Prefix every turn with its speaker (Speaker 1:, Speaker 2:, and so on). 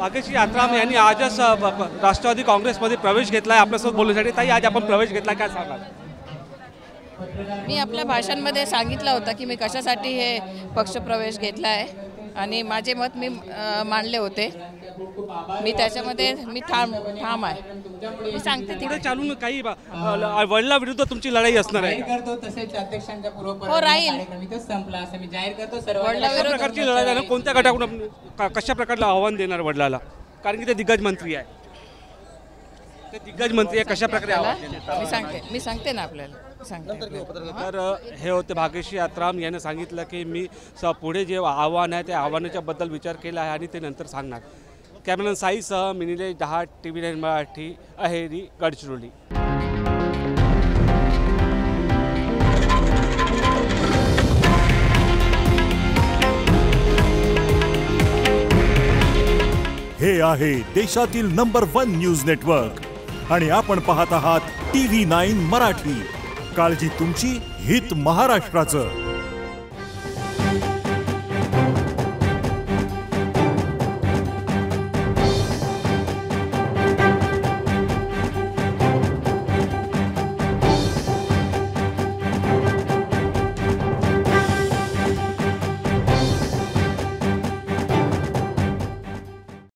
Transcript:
Speaker 1: भाग्यश्री यात्राम यांनी आजच राष्ट्रवादी काँग्रेसमध्ये प्रवेश घेतला आहे. आपल्यासोबत बोलण्यासाठी ताई आज आपण प्रवेश घेतला, काय सांगाल?
Speaker 2: मी आपल्या भाषणामध्ये सांगितलं होतं की मी कशासाठी हे पक्षप्रवेश घेतला आहे आणि माझे मत मी मांडले होते. मी त्याच्यामध्ये ठाम आहे. मी सांगते
Speaker 1: पुढे चालून काही वडिलांविरुद्ध तुमची लढाई असणार आहे.
Speaker 2: हो राहील.
Speaker 1: कशा प्रकारची लढाई आहे? कोणत्या गटाकडून कशा प्रकारचं आव्हान देणार वडिलाला? कारण की ते दिग्गज मंत्री आहे. ते दिग्गज मंत्री आहे, कशा प्रकारे आव्हान?
Speaker 2: मी सांगते ना आपल्याला.
Speaker 1: तर हे होते भाग्यश्री यात्राम यांनी सांगितलं की मी पुढे जे आव्हान आहे त्या आव्हानाच्या बद्दल विचार केला आहे आणि ते नंतर सांगणार. कॅमेरामॅन साईसह मी निलेश दहा TV9 मराठी, अहेरी, गडचिरोली.
Speaker 3: हे आहे देशातील नंबर 1 न्यूज नेटवर्क आणि आपण पाहत आहात TV9 मराठी. काळजी तुमची, हित महाराष्ट्राचं.